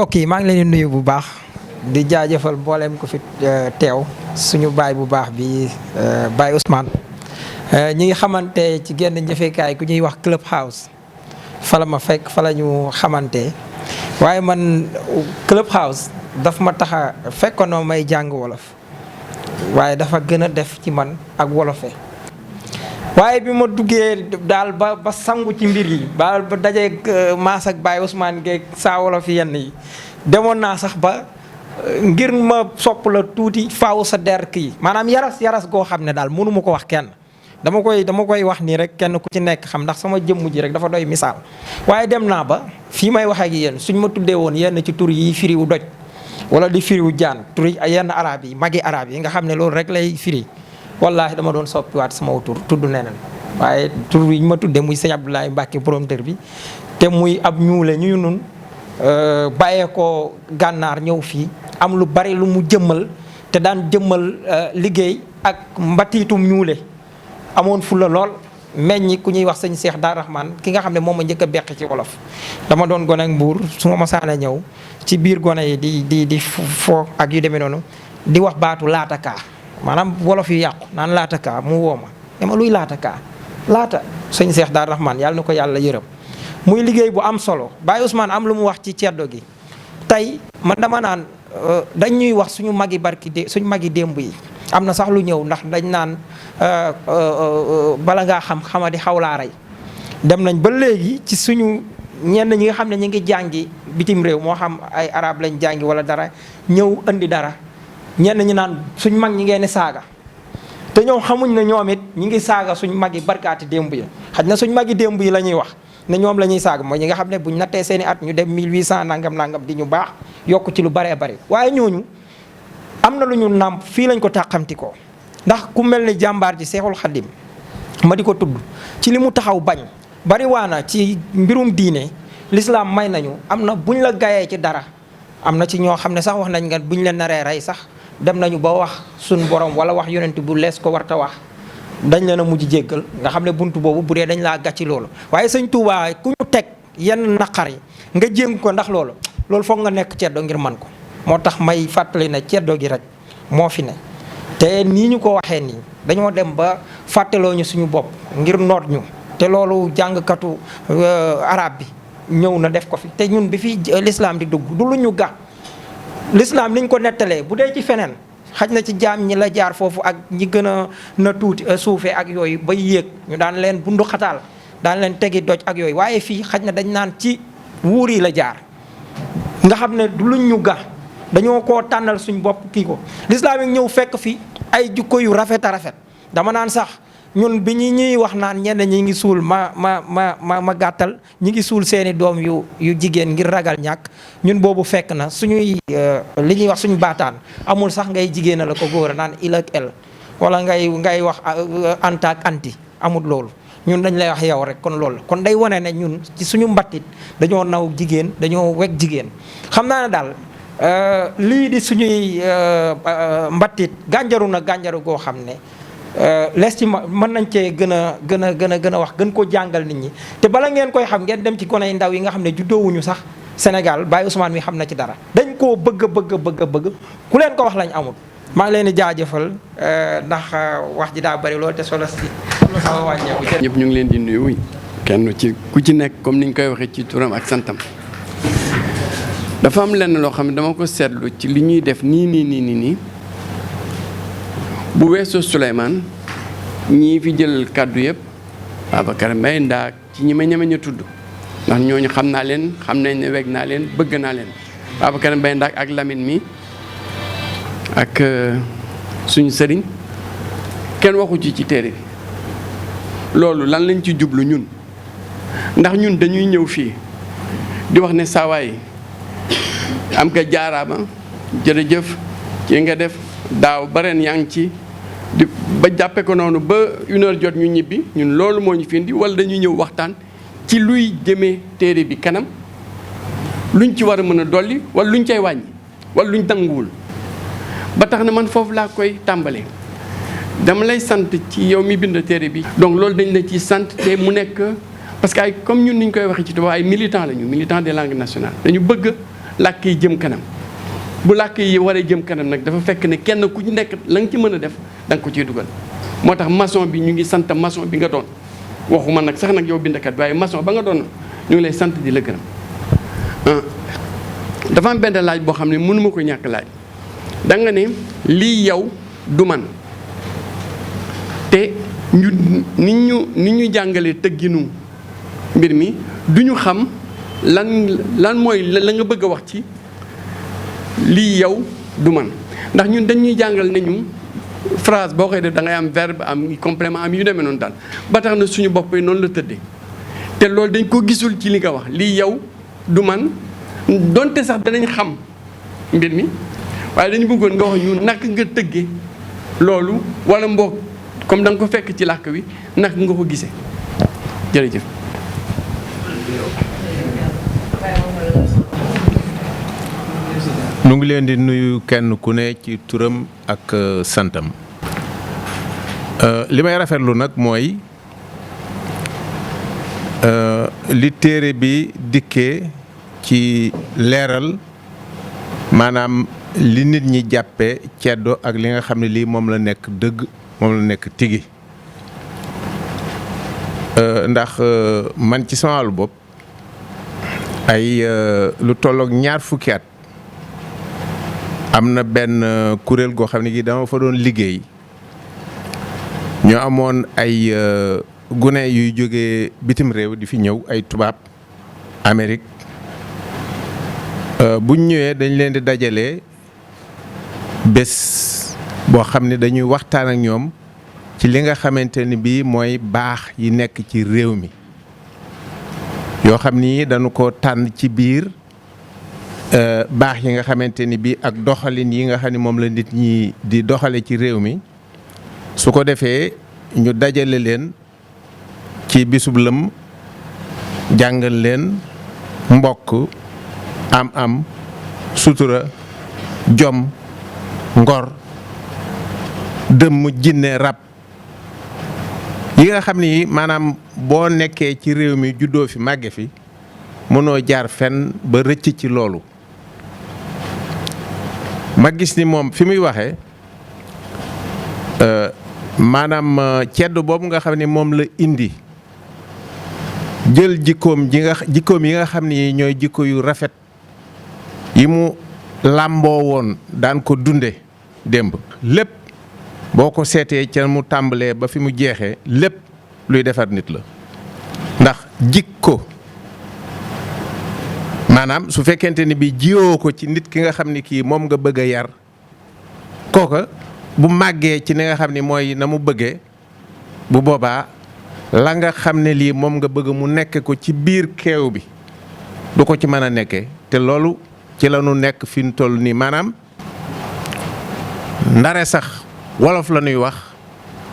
mbokk yi maa ngi leen di nuyu bu baax di jaajëfal mboolem ko fi teew suñu baay bu baax bi Baye Ousmane ñi ngi xamante ci genn njëfeekaay ku ñuy wax Club House fa la ma fekk fa la ñu xamante waaye man Club House daf ma tax a fekkoon may jàng wolof waaye dafa gën a def ci man ak wolofe waaye bi ma duggee daal ba sangu ci mbir yi ba dajee maas ak Baye Ousmane geeg saa wolof yenn yi demoon naa sax ba ngir ma sopp la tuuti faaw sa der kii maanaam yaras goo xam ne daal mënu ma ko wax kenn dama koy wax nii rek kenn ku ci nekk xam ndax sama jëmm ji rek dafa doy misaal. waaye dem naa ba fii may wax ak yéen suñ ma tuddee woon yenn ci tur yi firiwu doj wala di firiwu jaan tur yi yenn arab yi magi arab yi nga xam ne loolu rek lay firi wallaahi dama doon soppiwaat sama tur tudd neneen waaye tur yi ñu ma tuddee muy sëñ Abdoulaye Mbacke promoteur bi te muy ab ñuule ñu nun bàyyee ko gànnaar ñëw fii am lu bari lu mu jëmmal te daan jëmmal liggéey ak mbatiitum ñuule amoon fulla lool meññi ku ñuy wax sëñ Cheikh Daar Rahman ki nga xam ne moom ma njëkk a beq ci wolof dama doon gone ak mbuur su ma masaana ñëw ci biir gone yi di fo ak yu demee noonu di wax baatu laatakaa maanaam wolof yu yàqu naan laatakaa mu woo ma luy laatakaa laata sëñ Cheikh Daar Rahman yàlla na ko yàlla yërëm muy liggéey bu am solo Baye Ousmane am lu mu wax ci ceddo gi tey man dama naan dañ ñuy wax suñu magi démb yi am na sax lu ñëw ndax dañ naan bala ngaa xamadi xawlaa rey dem nañ ba léegi ci suñu ñenn ñi nga xam ne ñu ngi jàngi bitim réew moo xam ay arab lañ jàngi wala dara ñëw indi dara ñenn ñi naan suñ mag ñi ngeen saaga te ñoom xamuñ ne ñoom it ñi ngi saaga suñ magi barkaati démb yi xaj na suñ magi démb yi la ñuy wax ne ñoom la ñuy saaga mooy ñi nga xam ne buñ nattee seeni at ñu dem 1800 nangam di ñu baax yokk ci lu baree bari waaye ñooñu am na lu ñu nàmp fii lañ ko tàqamti ko ndax ku mel ni jàmbaar ji Seexul Xadim ma di ko tudd ci li mu taxaw bañ bari waana ci mbirum diine l'islam may nañu am na buñ la gayee ci dara am na ci ñoo xam ne sax wax nañ nga buñ leen naree rey sax dem nañu ba wax suñ borom wala wax yonent bu lees ko warta wax dañ leen a mujj jéggal nga xam ne buntu boobu bu dee dañ laa gàcci loolu waaye sëñ Tuubaa ku ñu teg yenn naqar yi nga jéng ko ndax loolu foog nga nekk ceddo ngir man ko moo tax may fàttali ne ceddo gi rek moo fi ne te nii ñu ko waxee nii dañoo dem ba fàttaloo ñu suñu bopp ngir noot ñu te loolu jàngkatu arab bi ñëw na def ko fi te ñun bi fi l'islam di dugg du lu ñu ga l'islam niñ ko nettalee bu dee ci feneen xaj na ci jaam ñi la jaar foofu ak ñi gën a na tuuti suufee ak yooyu bay yéeg ñu daan leen bundu xataal daan leen tegi doj ak yooyu waaye fii xaj na dañ naan ci wuur yi la jaar nga xam ne du luñ ñu ga dañoo koo tànnal suñ bopp kii ko l'islam yi ñëw fekk fi ay jukko yu rafet a rafet dama naan sax ñun bi ñuy wax naan ñenn ñi ngi suul ma gàttal ñi ngi suul seeni doom yu jigéen ngir ragal ñàkk ñun boobu fekk na suñuy li ñuy wax suñu baataan amul sax ngay jigéen a la ko góor a naan il ak el wala ngay wax anta ak anti amul loolu ñun dañ lay wax yow rek kon loolu kon day wane ne ñun ci suñu mbattit dañoo naw jigéen dañoo weg jigéen xam naa ne daal lii di suñuy mbattit gànjaru goo xam ne lees ci mën nañ cee gën a wax gën ko jàngal nit ñi te bala ngeen koy xam ngeen dem ci gone yu ndaw yi nga xam ne juddoowuñu sax Sénégal Baye Ousmane mi xam na ci dara dañ koo bëgg ku leen ko wax lañ amul maa ngi leen di jaajëfal ndax wax ji daa bari loolu te solo si xaw a wàññeeku ñëpp ñu ngi leen di nuyu kenn ci ku ci nekk comme ni ñu koy waxee ci turam ak santam dafa am lenn loo xam ne dama ko seetlu ci li ñuy def nii bu weesoo Souleymane ñii fi jël kàddu yëpp Babacar Mbaye Ndaak ci ñi ma ñemeñ a tudd ndax ñooñu xam naa leen xam nañ ne weg naa leen bëgg naa leen Babacar Mbaye Ndaak ak Lamine mi ak suñu sëriñ kenn waxu ci téere bi loolu lan lañ ci jublu ñun ndax ñun dañuy ñëw fii di wax ne saawaay am ka jaaraama jërëjëf ci nga def daaw ba ren yaa ngi ci di ba jàppe ko noonu ba 1h jot ñu ñibbi ñun loolu moo ñu fi indi wala dañuy ñëw waxtaan ci luy jëmee téere bi kanam luñ ci war a mën a dolli wala luñ cay wàññi wala luñ tanguwul ba tax na man foofu laa koy tàmbalee dama lay sant ci yow mi bind téere bi. donc loolu dañ la ci sant te mu nekk parce que ay comme ñun ni ñu koy waxee ci tubaab ay militants lañu militants des langues nationales dañu bëgg làkk yi jëm kanam. bu làkk yi waree jëm kanam nag dafa fekk ne kenn ku ci nekk la nga ci mën a def da nga ko ciy dugal. moo tax maçon bi ñu ngi sant maçon bi nga doon waxuma nag sax nag yow bindkat waaye maçon ba nga doon ñu ngi lay sant di la gërëm. dafa am benn laaj boo xam ne mënuma ko ñàkk laaj da nga ne lii yow du man te nit ñu jàngalee tëgginu mbir mi du ñu xam lan mooy la nga bëgg a wax ci lii yow du man ndax ñun dañuy jàngal nañu phrase boo koy def da ngay am verbe am complément am yu demee noonu daal ba tax na suñu bopp yi noonu la tëddee te loolu dañ ko gisul ci li nga wax lii yow du man donte sax danañ xam mbir mi waaye dañu bëggoon nga wax ñu naka nga tëggee loolu wala mboog comme da nga ko fekk ci làkk wi naka nga ko gisee jërëjëf. nu ngi leen di nuyu kenn ku ne ci turam ak santam li may rafetlu nag mooy li téere bi dikkee ci leeral maanaam li nit ñi jàppe ceddo ak li nga xam ne lii moom la nekk dëgg moom la nekk tigi ndax man ci sama wàllu bopp ay lu tolloog 20 at am na benn kuréel goo xam ne gi dama fa doon liggéey ñoo amoon ay gune yuy jógee bitim réew di fi ñëw ay tubaab Amérique buñ ñëwee dañ leen di dajale bés boo xam ne dañuy waxtaan ak ñoom ci li nga xamante ni bii mooy baax yi nekk ci réew mi yoo xam ni dañu ko tànn ci biir baax yi nga xamante ni bii ak doxalin yi nga xam ne moom la nit ñi di doxale ci réew mi su ko defee ñu dajale leen ci bisub lëm jàngal leen mbokk am sutura jom ngor dëmm jinne rab yi nga xam ni maanaam boo nekkee ci réew mi juddoo fi màgge fi mënoo jaar fenn ba rëcc ci loolu ma gis ni moom fi muy waxee maanaam ceddo boobu nga xam ni moom la indi jël jikkoom yi nga xam ni ñooy jikko yu rafet yi mu làmboo woon daan ko dunde démb lépp boo ko seetee ca mu tàmbalee ba fi mu jeexee lépp luy defar nit la ndax jikko maanaam su fekkente ni bi jiwoo ko ci nit ki nga xam ni kii moom nga bëgg a yar kooka bu màggee ci ni nga xam ni mooy na mu bëggee bu boobaa la nga xam ne lii moom nga bëgg mu nekk ko ci biir keew bi du ko ci mën a nekkee te loolu ci la ñu nekk fi ñu toll nii maanaam ndare sax wolof la ñuy wax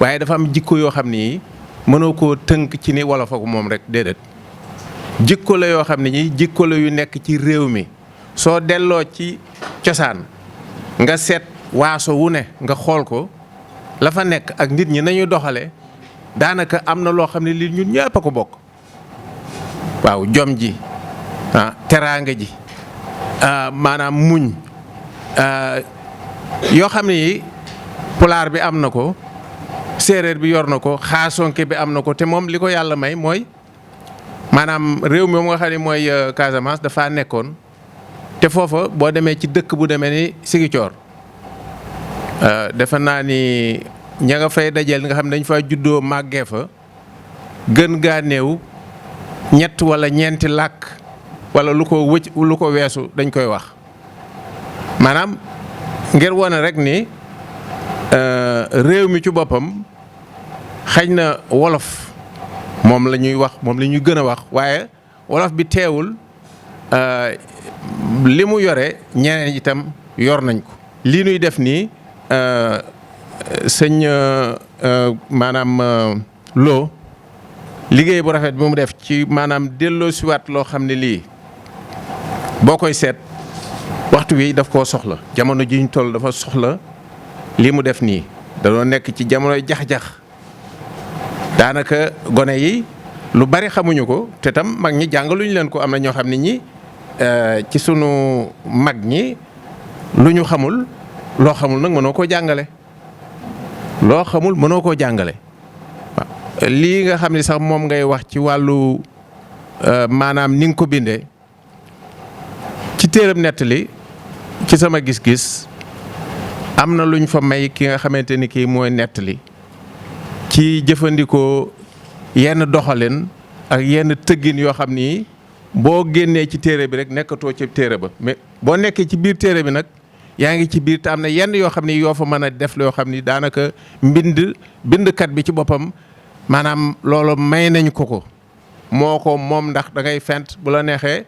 waaye dafa am jikko yoo xam ni mënoo koo tënk ci ni wolof ak moom rek déedéet jikko la yoo xam ne ñi jikko la yu nekk ci réew mi soo delloo ci cosaan nga seet waaso wu ne nga xool ko la fa nekk ak nit ñi nañuy doxale daanaka am na loo xam ne lii ñun ñëpp a ko bokk waaw jom ji teraanga ji maanaam muñ yoo xam ne yi pulaar bi am na ko séeréer bi yor na ko xaasonke bi am na ko te moom li ko yàlla may mooy maanaam réew mi moom nga xam ne mooy Casamance dafa nekkoon te foofa boo demee ci dëkk bu demee ni Sigicoor defe naa ni ña nga fay dajeel nga xam ne dañ fa juddoo màggee fa gën gaa néew 3 wala 4 làkk wala lu ko weesu dañ koy wax maanaam ngir wone rek ni réew mi ci boppam xëy na wolof moom la ñuy wax moom la ñuy gën a wax waaye wolof bi teewul li mu yore ñeneen itam yor nañ ko. lii nuy def nii sëñ maanaam loo liggéey bu rafet bi mu def ci maanaam delloo siwaat loo xam ne lii boo koy seet waxtu wi daf koo soxla jamono ji ñu toll dafa soxla lii mu def nii danoo nekk ci jamonoy jax-jax daanaka gone yi lu bari xamuñu ko te tam mag ñi jàngaluñu leen ko am na ñoo xam ne ñi ci sunu mag ñi lu ñu xamul loo xamul nag mënoo koo jàngale loo xamul mënoo koo jàngale waaw lii nga xam ne sax moom ngay wax ci wàllu maanaam ni nga ko bindee ci téeram nettali ci sama gis-gis am na luñ fa may ki nga xamante ni kii mooy nettali ci jëfandikoo yenn doxalin ak yenn tëggin yoo xam ni boo génnee ci téere bi rek nekkatoo ci téere ba mais boo nekkee ci biir téere bi nag yaa ngi ci biir te am na yenn yoo xam ni yoo fa mën a def yoo xam ni daanaka bindkat bi ci boppam maanaam loolu may nañ ko moo ko moom ndax da ngay fent bu la neexee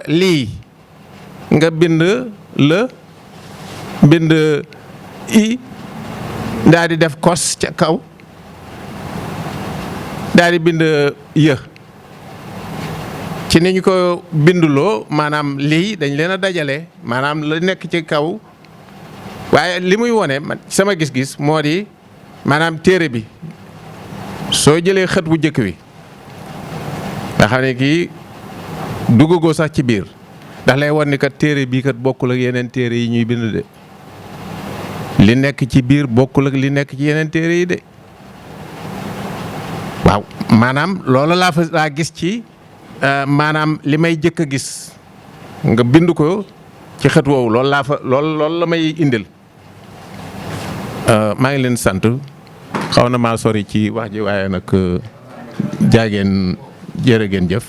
lii nga bind i daal di def kos ca kaw daal di bind yë ci ni ñu ko binduloo maanaam lii dañ leen a dajale maanaam la nekk ci kaw waaye li muy wone sama gis-gis moo di maanaam téere bi soo jëlee xët bu njëkk wi nga xam ne kii duggagoo sax ci biir ndax lay won ni kat téere bii kat bokkul ak yeneen téere yi ñuy bind de li nekk ci biir bokkul ak li nekk ci yeneen téere yi de waaw maanaam loolu laa gis ci maanaam li may jëkk a gis nga bind ko ci xët woowu loolu la may indil maa ngi leen sant xaw na maa sori ci wax ji waaye nag jërë ngeen jëf